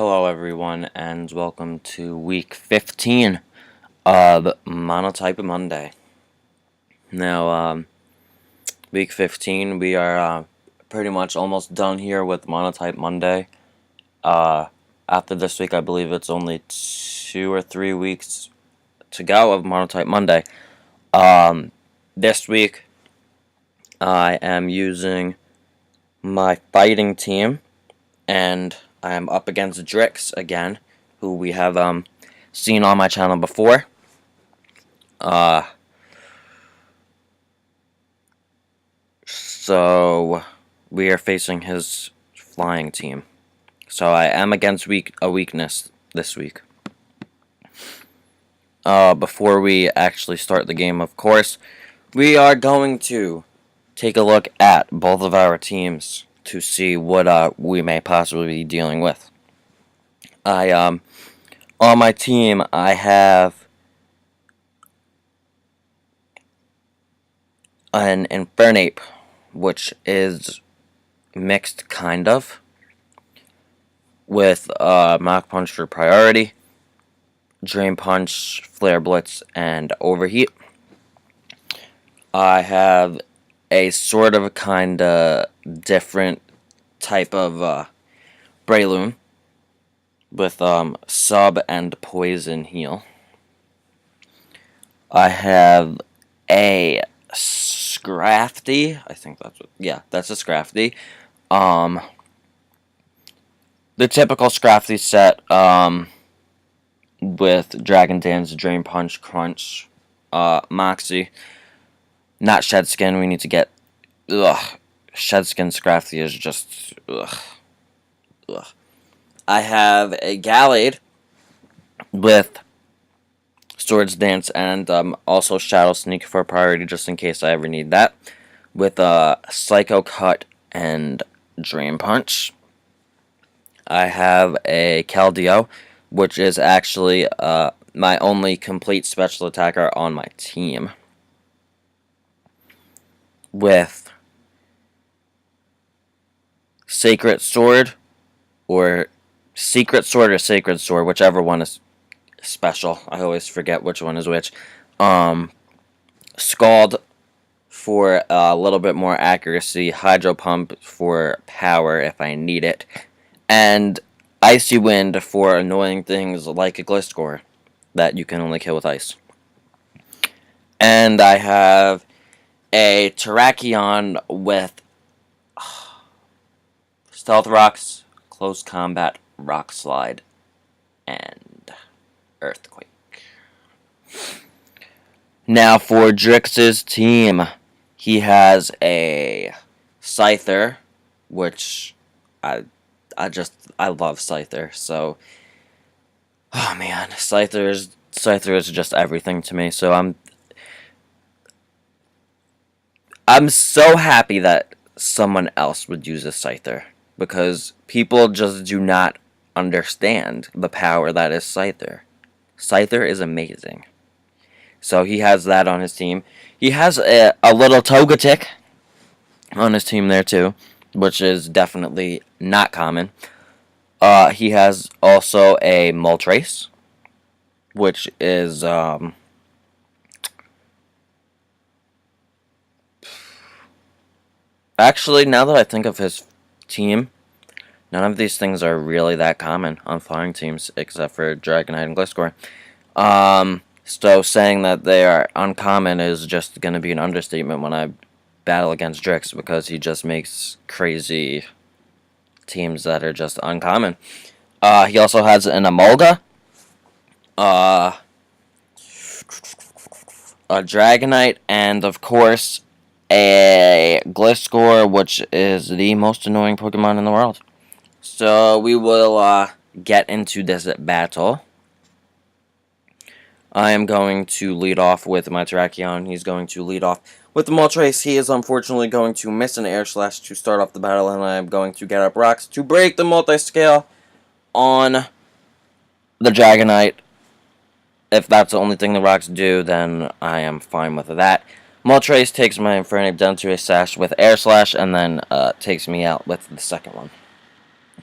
Hello everyone and welcome to week 15 of Monotype Monday. Now, week 15 we are pretty much almost done here with Monotype Monday. After this week I believe it's only 2 or 3 weeks to go of Monotype Monday. This week I am using my fighting team and I am up against Drix again, who we have seen on my channel before. So we are facing his flying team. So I am against a weakness this week. Before we actually start the game, of course, we are going to take a look at both of our teams to see what we may possibly be dealing with. On my team, I have an Infernape, which is mixed kind of, with Mach Punch for priority, Drain Punch, Flare Blitz, and Overheat. I have a sort of kinda different type of Breloom with Sub and Poison Heal. I have a Scrafty. I think that's a Scrafty. The typical Scrafty set with Dragon Dance, Drain Punch, Crunch, Moxie. Not Shed Skin. We need to get. Shed Skin Scrafty is just. I have a Gallade with Swords Dance and also Shadow Sneak for priority just in case I ever need that. With Psycho Cut and Drain Punch. I have a Keldeo, which is actually my only complete special attacker on my team. With Sacred Sword, or Secret Sword or Sacred Sword, whichever one is special. I always forget which one is which. Scald for a little bit more accuracy, Hydro Pump for power if I need it, and Icy Wind for annoying things like a Gliscor that you can only kill with ice. And I have a Terrakion with Stealth Rocks, Close Combat, Rock Slide, and Earthquake. Now for Drix's team, he has a Scyther, which I love Scyther, so oh man, Scyther is just everything to me, so I'm so happy that someone else would use a Scyther, because people just do not understand the power that is Scyther. Scyther is amazing. So he has that on his team. He has a little Togetic on his team there too, which is definitely not common. He has also a Moltres, which is actually, now that I think of his team, none of these things are really that common on flying teams, except for Dragonite and Gliscor. So saying that they are uncommon is just going to be an understatement when I battle against Drix, because he just makes crazy teams that are just uncommon. He also has an Emolga, a Dragonite, and of course a Gliscor, which is the most annoying Pokemon in the world. So we will get into this battle. I am going to lead off with my Terrakion. He's going to lead off with the Moltres. He is unfortunately going to miss an Air Slash to start off the battle, and I am going to get up rocks to break the multi-scale on the Dragonite. If that's the only thing the rocks do, then I am fine with that. Moltres takes my Infernape down to a Sash with Air Slash, and then takes me out with the second one.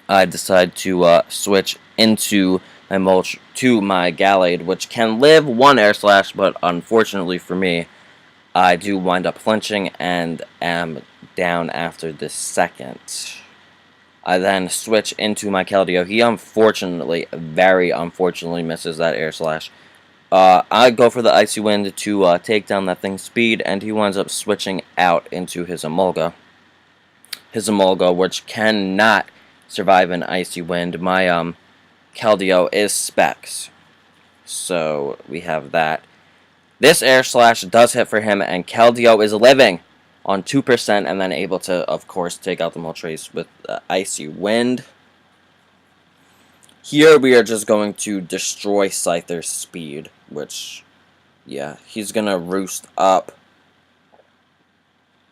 I decide to switch into my mulch to my Gallade, which can live one air slash, but unfortunately for me, I do wind up flinching and am down after the second. I then switch into my Keldeo. He unfortunately, very unfortunately, misses that air slash. I go for the Icy Wind to take down that thing's speed, and he winds up switching out into his Emolga. His Emolga, which cannot survive an Icy Wind. My Keldeo is Specs, so we have that. This air slash does hit for him, and Keldeo is living on 2%, and then able to, of course, take out the Moltres with Icy Wind. Here we are just going to destroy Scyther's speed, which, yeah, he's gonna roost up.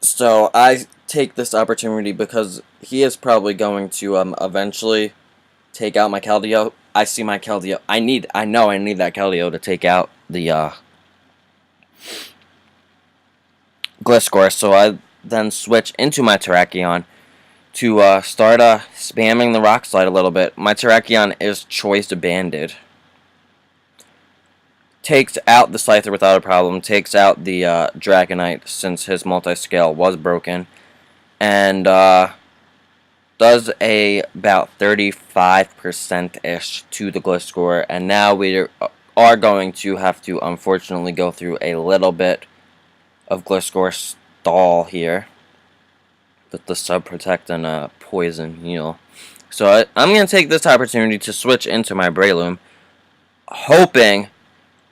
So I take this opportunity because he is probably going to eventually take out my Keldeo. I see my Keldeo. I know I need that Keldeo to take out the Gliscor, so I then switch into my Terrakion to start spamming the Rock Slide a little bit. My Terrakion is Choice Banded. Takes out the Scyther without a problem, takes out the Dragonite since his multi-scale was broken, and does about 35%-ish to the Gliscor, and now we are going to have to unfortunately go through a little bit of Gliscor stall here with the Sub Protect and Poison Heal. So I'm going to take this opportunity to switch into my Breloom, hoping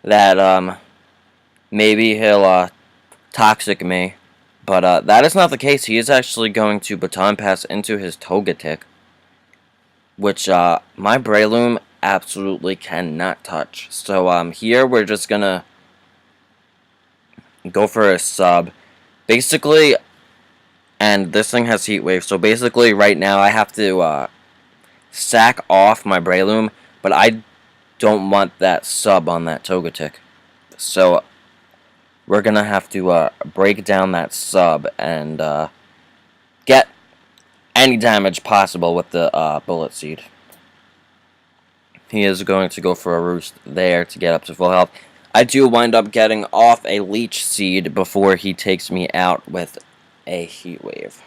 that maybe he'll Toxic me, but that is not the case. He is actually going to Baton Pass into his Togetic, which my Breloom absolutely cannot touch. So here we're just gonna go for a sub, basically, and this thing has Heat Wave. So basically, right now I have to sack off my Breloom, but I don't want that sub on that Togetic. So we're gonna have to break down that sub and get any damage possible with the Bullet Seed. He is going to go for a Roost there to get up to full health. I do wind up getting off a Leech Seed before he takes me out with a Heat Wave.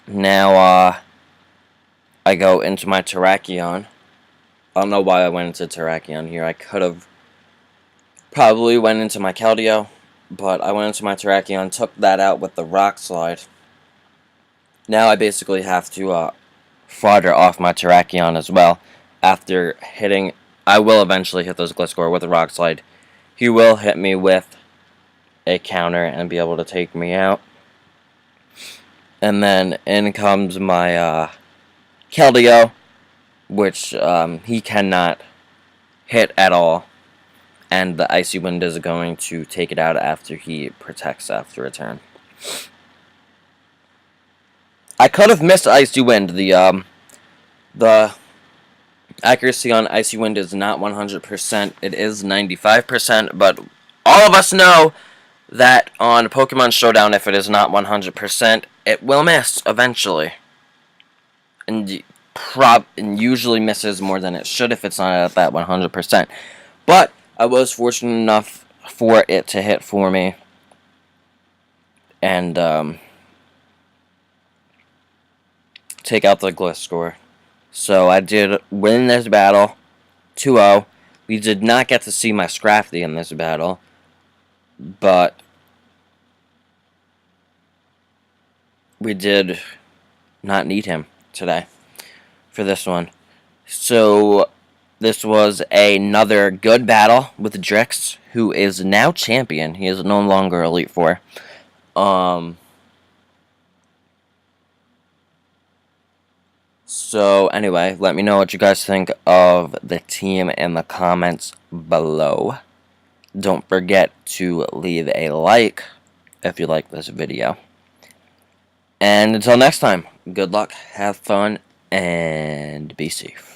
Now, I go into my Terrakion. I don't know why I went into Terrakion here. I could have probably went into my Keldeo, but I went into my Terrakion, took that out with the Rock Slide. Now I basically have to fodder off my Terrakion as well. After hitting, I will eventually hit those Gliscor with the Rock Slide. He will hit me with a counter and be able to take me out. And then in comes my Keldeo, which he cannot hit at all. And the Icy Wind is going to take it out after he protects after a turn. I could have missed Icy Wind. The accuracy on Icy Wind is not 100%. It is 95%, but all of us know that on Pokemon Showdown, if it is not 100%, it will miss eventually. And usually misses more than it should if it's not at that 100%. But I was fortunate enough for it to hit for me. And take out the Gliscor. So I did win this battle 2-0. We did not get to see my Scrafty in this battle, but we did not need him today for this one. So this was another good battle with Drix, who is now champion. He is no longer Elite Four. So anyway, let me know what you guys think of the team in the comments below. Don't forget to leave a like if you like this video. And until next time, good luck, have fun, and be safe.